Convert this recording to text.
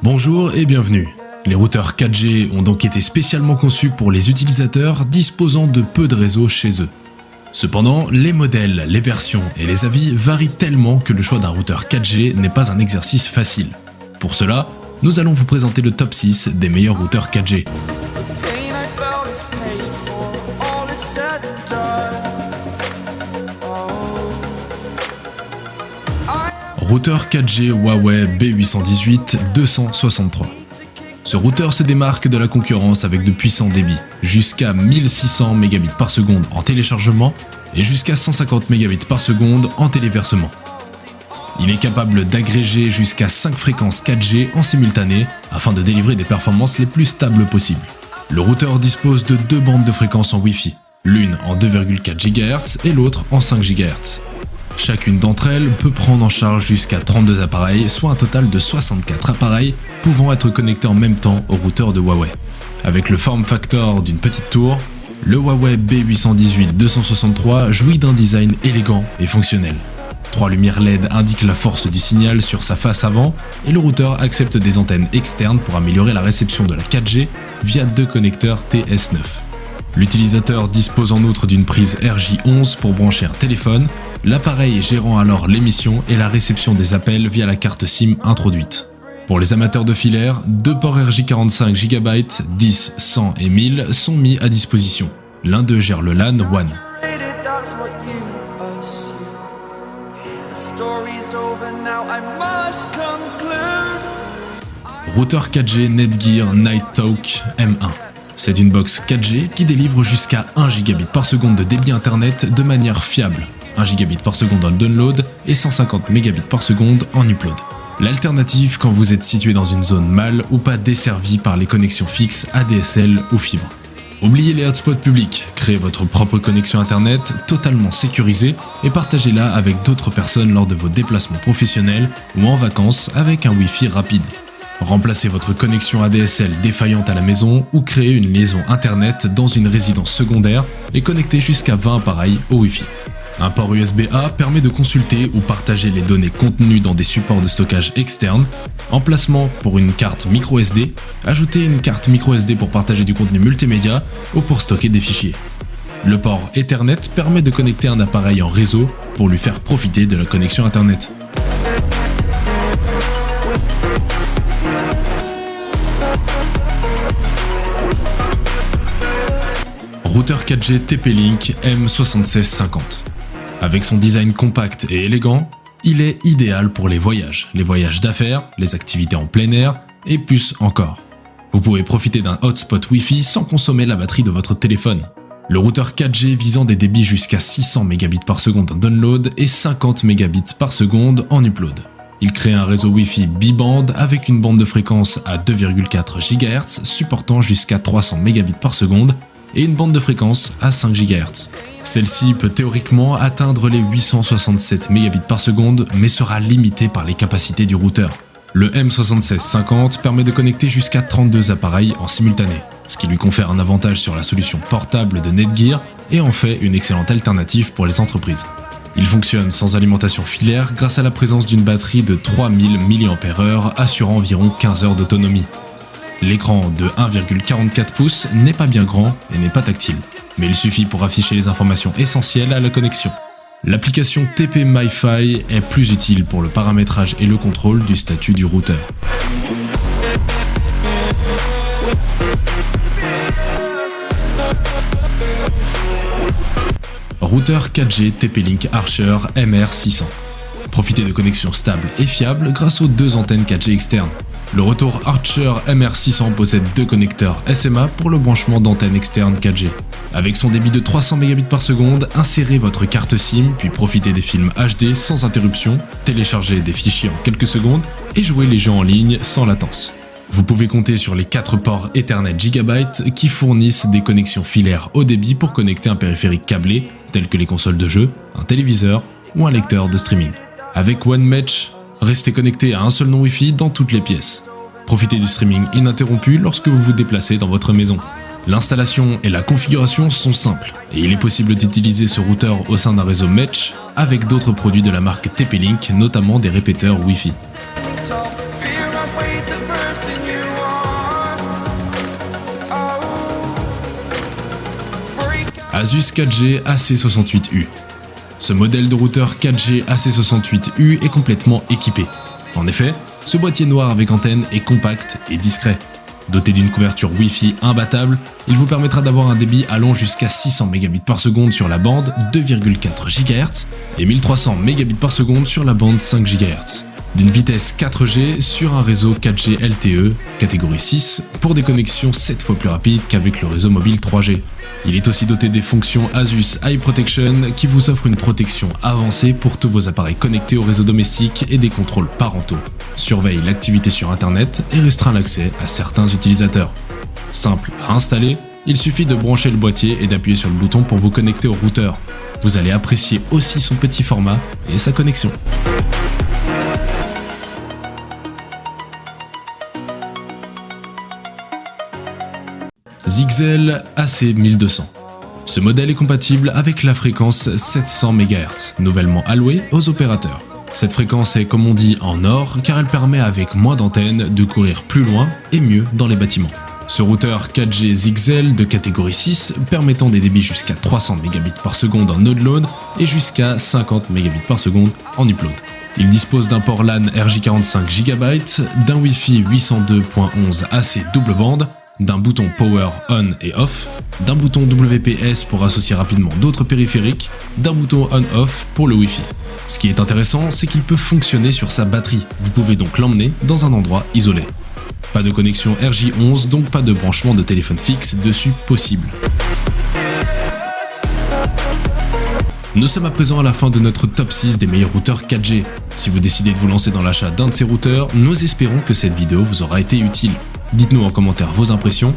Bonjour et bienvenue. Les routeurs 4G ont donc été spécialement conçus pour les utilisateurs disposant de peu de réseau chez eux. Cependant, les modèles, les versions et les avis varient tellement que le choix d'un routeur 4G n'est pas un exercice facile. Pour cela, nous allons vous présenter le top 6 des meilleurs routeurs 4G. Routeur 4G Huawei B818-263. Ce routeur se démarque de la concurrence avec de puissants débits, jusqu'à 1600 Mbps en téléchargement et jusqu'à 150 Mbps en téléversement. Il est capable d'agréger jusqu'à 5 fréquences 4G en simultané afin de délivrer des performances les plus stables possibles. Le routeur dispose de deux bandes de fréquences en Wi-Fi, l'une en 2,4 GHz et l'autre en 5 GHz. Chacune d'entre elles peut prendre en charge jusqu'à 32 appareils, soit un total de 64 appareils pouvant être connectés en même temps au routeur de Huawei. Avec le form factor d'une petite tour, le Huawei B818-263 jouit d'un design élégant et fonctionnel. 3 lumières LED indiquent la force du signal sur sa face avant et le routeur accepte des antennes externes pour améliorer la réception de la 4G via deux connecteurs TS9. L'utilisateur dispose en outre d'une prise RJ11 pour brancher un téléphone, l'appareil gérant alors l'émission et la réception des appels via la carte SIM introduite. Pour les amateurs de filaire, deux ports RJ45 GB, 10, 100 et 1000 sont mis à disposition. L'un d'eux gère le LAN WAN. Routeur 4G Netgear Nighthawk M1. C'est une box 4G qui délivre jusqu'à 1 Gbps de débit internet de manière fiable, 1 Gbps en download et 150 Mbps en upload. L'alternative quand vous êtes situé dans une zone mal ou pas desservie par les connexions fixes ADSL ou fibre. Oubliez les hotspots publics, créez votre propre connexion internet totalement sécurisée et partagez-la avec d'autres personnes lors de vos déplacements professionnels ou en vacances avec un Wi-Fi rapide. Remplacez votre connexion ADSL défaillante à la maison ou créez une liaison internet dans une résidence secondaire et connectez jusqu'à 20 appareils au Wi-Fi. Un port USB-A permet de consulter ou partager les données contenues dans des supports de stockage externes. Emplacement pour une carte microSD. Ajoutez une carte microSD pour partager du contenu multimédia ou pour stocker des fichiers. Le port Ethernet permet de connecter un appareil en réseau pour lui faire profiter de la connexion internet. Routeur 4G TP-Link M7650. Avec son design compact et élégant, il est idéal pour les voyages d'affaires, les activités en plein air et plus encore. Vous pouvez profiter d'un hotspot Wi-Fi sans consommer la batterie de votre téléphone. Le routeur 4G visant des débits jusqu'à 600 Mbps en download et 50 Mbps en upload. Il crée un réseau Wi-Fi bi-band avec une bande de fréquence à 2,4 GHz supportant jusqu'à 300 Mbps et une bande de fréquence à 5 GHz. Celle-ci peut théoriquement atteindre les 867 Mbps mais sera limitée par les capacités du routeur. Le M7650 permet de connecter jusqu'à 32 appareils en simultané, ce qui lui confère un avantage sur la solution portable de Netgear et en fait une excellente alternative pour les entreprises. Il fonctionne sans alimentation filaire grâce à la présence d'une batterie de 3000 mAh assurant environ 15 heures d'autonomie. L'écran de 1,44 pouces n'est pas bien grand et n'est pas tactile, mais il suffit pour afficher les informations essentielles à la connexion. L'application TP MiFi est plus utile pour le paramétrage et le contrôle du statut du routeur. Routeur 4G TP-Link Archer MR600. Profitez de connexions stables et fiables grâce aux deux antennes 4G externes. Le retour Archer MR600 possède deux connecteurs SMA pour le branchement d'antennes externes 4G. Avec son débit de 300 Mbps, insérez votre carte SIM puis profitez des films HD sans interruption, téléchargez des fichiers en quelques secondes et jouez les jeux en ligne sans latence. Vous pouvez compter sur les 4 ports Ethernet Gigabyte qui fournissent des connexions filaires haut débit pour connecter un périphérique câblé tel que les consoles de jeu, un téléviseur ou un lecteur de streaming. Avec OneMesh, restez connecté à un seul nom Wi-Fi dans toutes les pièces. Profitez du streaming ininterrompu lorsque vous vous déplacez dans votre maison. L'installation et la configuration sont simples et il est possible d'utiliser ce routeur au sein d'un réseau Mesh avec d'autres produits de la marque TP-Link, notamment des répéteurs Wi-Fi. Asus 4G AC68U. Ce modèle de routeur 4G AC68U est complètement équipé. En effet, ce boîtier noir avec antenne est compact et discret. Doté d'une couverture Wi-Fi imbattable, il vous permettra d'avoir un débit allant jusqu'à 600 Mbps sur la bande 2,4 GHz et 1300 Mbps sur la bande 5 GHz. D'une vitesse 4G sur un réseau 4G LTE, catégorie 6, pour des connexions 7 fois plus rapides qu'avec le réseau mobile 3G. Il est aussi doté des fonctions Asus Eye Protection qui vous offrent une protection avancée pour tous vos appareils connectés au réseau domestique et des contrôles parentaux. Surveille l'activité sur internet et restreint l'accès à certains utilisateurs. Simple à installer, il suffit de brancher le boîtier et d'appuyer sur le bouton pour vous connecter au routeur. Vous allez apprécier aussi son petit format et sa connexion. Zixel AC1200. Ce modèle est compatible avec la fréquence 700 MHz, nouvellement allouée aux opérateurs. Cette fréquence est, comme on dit, en or car elle permet avec moins d'antennes de courir plus loin et mieux dans les bâtiments. Ce routeur 4G Zixel de catégorie 6 permettant des débits jusqu'à 300 Mbps en download et jusqu'à 50 Mbps en upload. Il dispose d'un port LAN RJ45 GB, d'un Wi-Fi 802.11 AC double bande, d'un bouton Power On et Off, d'un bouton WPS pour associer rapidement d'autres périphériques, d'un bouton On-Off pour le Wi-Fi. Ce qui est intéressant, c'est qu'il peut fonctionner sur sa batterie, vous pouvez donc l'emmener dans un endroit isolé. Pas de connexion RJ11, donc pas de branchement de téléphone fixe dessus possible. Nous sommes à présent à la fin de notre top 6 des meilleurs routeurs 4G. Si vous décidez de vous lancer dans l'achat d'un de ces routeurs, nous espérons que cette vidéo vous aura été utile. Dites-nous en commentaire vos impressions